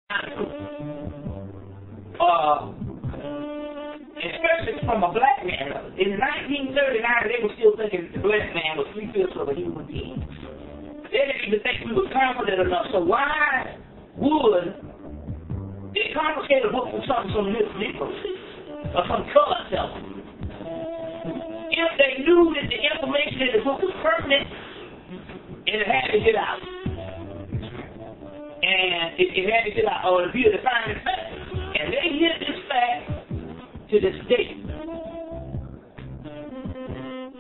especially from a black man. In 1939, they were still thinking the black man was 3/5 of a human being. They didn't even think we were confident enough. So why would they confiscate a book from some Negro or some colored seller? If they knew that the information in the book was pertinent and it had to get out. And it had to get out, or to be a defining fact. And they hid this fact to this day.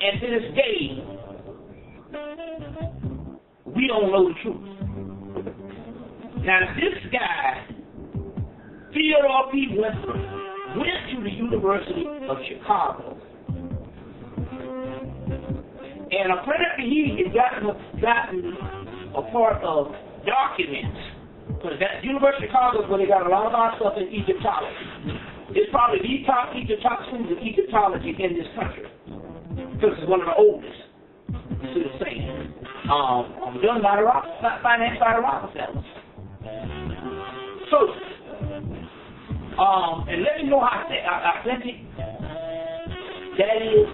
And to this day, we don't know the truth. Now, this guy, Theodore P. Winthrop, went to the University of Chicago. And apparently he had gotten a part of documents. Because that University of Chicago is where they got a lot of our stuff in Egyptology. It's probably the top schools of Egyptology in this country. Because it's one of the oldest. To the same. Done by financed by the Rockefellers. So, and let me know how authentic that is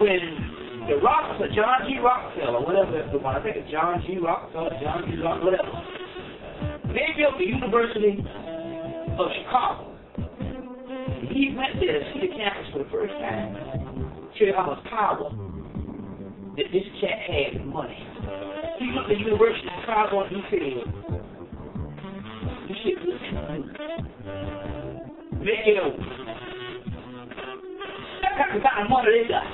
when the Rockefeller, John G. Rockefeller, whatever the one, I think it's John G. Rockefeller, whatever. They built the University of Chicago. He went there to see the campus for the first time. Show you how much power that this cat had in money. He went to the University of Chicago and he said, this shit looks good. Make it over. That's the kind of money they got.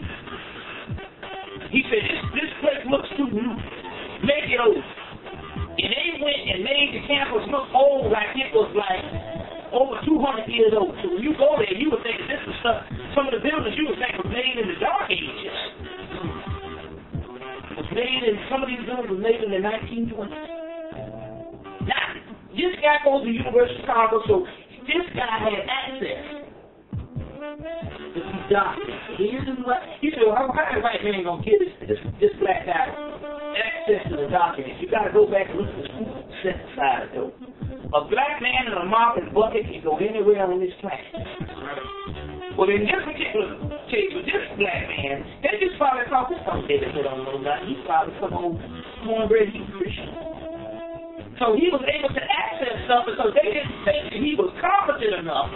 He said, this place looks too new. Make it over. And they went and made the campus look old, like it was like over 200 years old. So when you go there, you would think this was stuff, some of the buildings you would think were made in the Dark Ages. Some of these buildings were made in the 1920s. Now, this guy goes to the University of Chicago, so this guy had access. If he died, he said, well, how the white man gonna get this black guy access to the documents? You gotta go back and look at the school synthesizer, though. A black man in a mop and bucket can go anywhere on this planet. Well, in this particular case with this black man, they just probably thought this something that they don't know about. He's probably some old cornbread Christian. So he was able to access stuff because they didn't think that he was competent enough.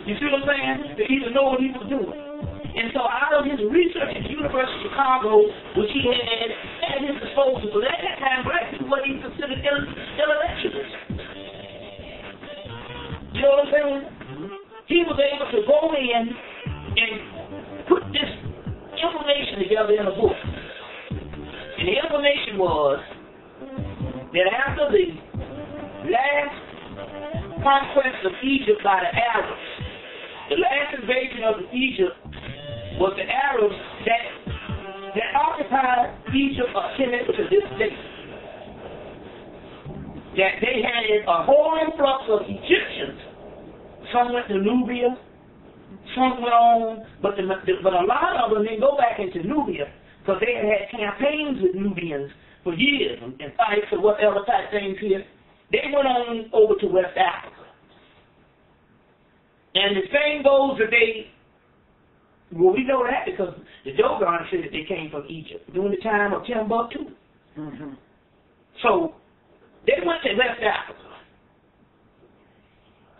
You see what I'm saying? To even know what he was doing. And so out of his research at the University of Chicago, which he had at his disposal, but at that time, black people were even considered intellectuals. You know what I'm saying? He was able to go in and put this information together in a book. And the information was that after the last conquest of Egypt by the Arabs, the last invasion of Egypt was the Arabs that occupied Egypt or Kemet to this day. That they had a whole influx of Egyptians. Some went to Nubia, some went on, but a lot of them didn't go back into Nubia because they had campaigns with Nubians for years and fights or whatever type things here. They went on over to West Africa. And the same goes that we know that because the Dogon said that they came from Egypt during the time of Timbuktu. Mm-hmm. So they went to West Africa.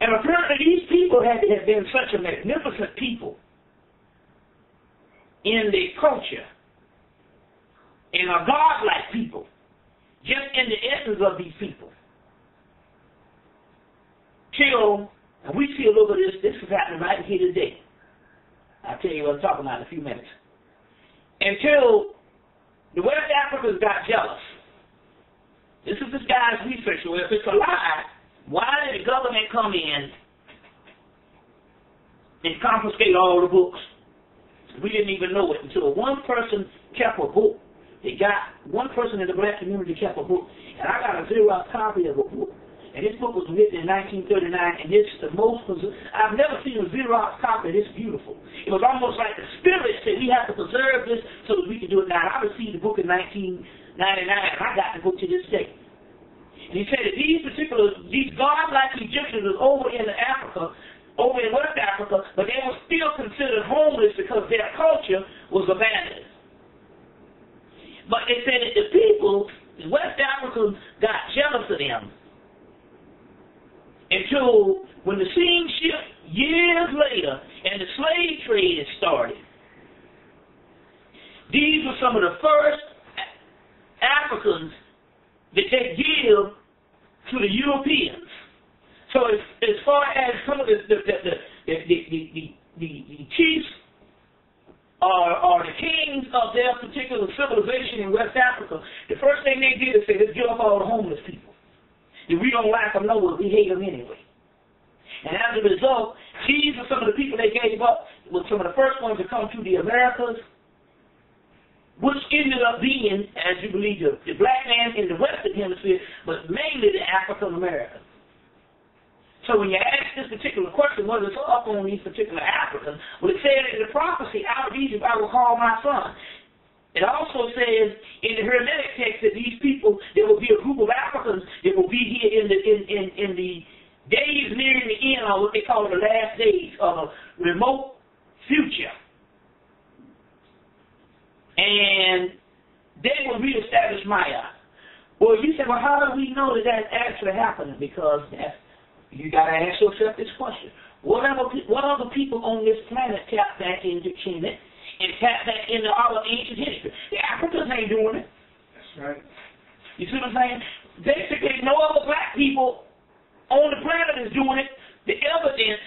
And apparently these people had to have been such a magnificent people in their culture and a godlike people, just in the essence of these people. Till, and we see a little bit of this is happening right here today. I'll tell you what I'm talking about in a few minutes. Until the West Africans got jealous. This is this guy's research. Well, if it's a lie, why did the government come in and confiscate all the books? We didn't even know it until one person kept a book. One person in the black community kept a book. And I got a Xerox copy of a book. And this book was written in 1939, and it's the most, I've never seen a Xerox copy this beautiful. It was almost like the spirit said, we have to preserve this so that we can do it now. I received the book in 1999, and I got the book to this day. And he said that these godlike Egyptians was over in Africa, over in West Africa, but they were still considered homeless because their culture was abandoned. But they said that the people, the West Africans, got jealous of them. Until when the scene shifted years later and the slave trade had started, these were some of the first Africans that they give to the Europeans. So as far as some of the chiefs or the kings of their particular civilization in West Africa, the first thing they did is say, let's give up all the homeless people. If we don't like them, no, we hate them anyway. And as a result, these are some of the people they gave up, were some of the first ones to come to the Americas, which ended up being, as you believe, the black man in the Western Hemisphere, but mainly the African American. So when you ask this particular question, what is up on these particular Africans, well, it said in the prophecy, out of Egypt I will call my son. It also says in the Hermetic text that these people, there will be a group of Africans that will be here in the days nearing the end, or what they call the last days, of a remote future. And they will reestablish Maya. Well, you say, well, how do we know that that's actually happening? Because you got to ask yourself this question. What other people on this planet tap back into Kemet and tap back into our ancient history? The Africans ain't doing it. That's right. You see what I'm saying? Basically, no other black people on the planet is doing it. The evidence,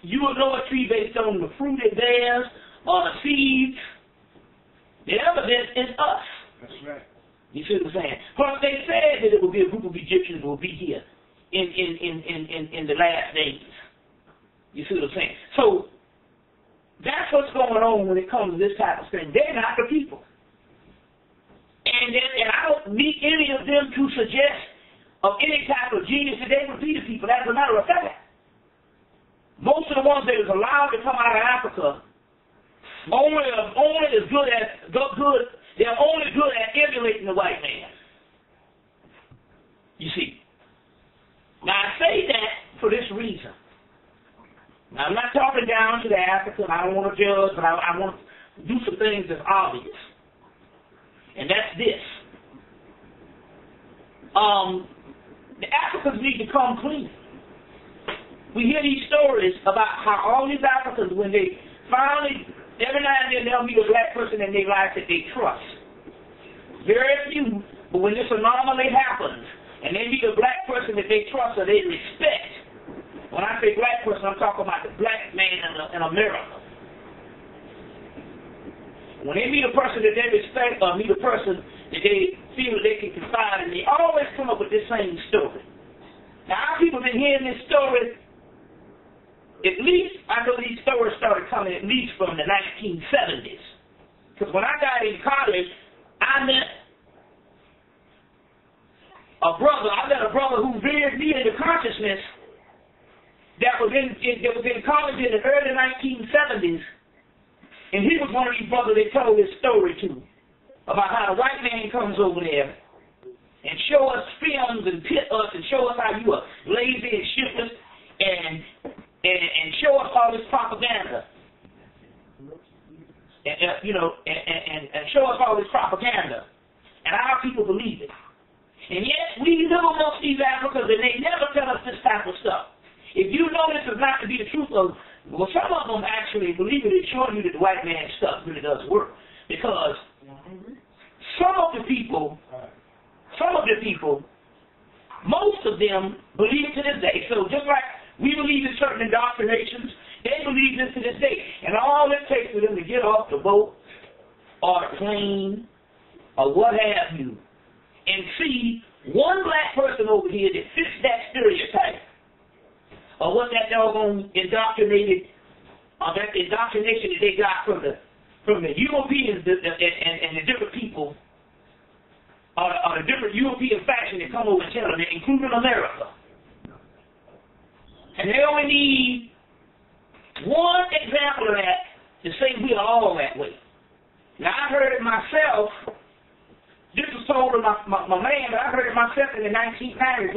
you will know a tree based on the fruit it bears or the seeds. The evidence is us. That's right. You see what I'm saying? Because they said that it would be a group of Egyptians that will be here in the last days. You see what I'm saying? So that's what's going on when it comes to this type of thing. They're not the people. And I don't meet any of them to suggest of any type of genius that they would be the people. As a matter of fact, most of the ones that was allowed to come out of Africa only as good as they're only good at emulating the white man. You see. Now I say that for this reason. Now I'm not talking down to the African. I don't want to judge, but I want to do some things that's obvious. And that's this. The Africans need to come clean. We hear these stories about how all these Africans, when they finally, every now and then they'll meet a black person in their life that they trust. Very few, but when this anomaly happens, and they meet a black person that they trust or they respect, when I say black person, I'm talking about the black man in America. When they meet a person that they respect or meet a person that they feel they can confide in, they always come up with this same story. Now, our people have been hearing this story, at least, I know these stories started coming at least from the 1970s. Because when I got in college, I met a brother who veered me into consciousness that was in college in the early 1970s. And he was one of these brothers they told this story to, about how the white man comes over there and show us films and pit us and show us how you are lazy and shiftless and show us all this propaganda. And show us all this propaganda. And our people believe it. And yet, we live amongst these Africans and they never tell us this type of stuff. If you know this is not to be the truth of, well, some of them actually believe it and show you that the white man stuff really does work. Because some of the people, most of them believe it to this day. So just like we believe in certain indoctrinations, they believe this to this day. And all it takes for them to get off the boat or the plane or what have you and see one black person over here that fits that stereotype or what that doggone indoctrination that they got from the Europeans and the different people or the different European faction that come over and tell them, including America. And they only need one example of that to say we are all that way. Now, I heard it myself This was told to my man, but I heard it myself in the 1990s.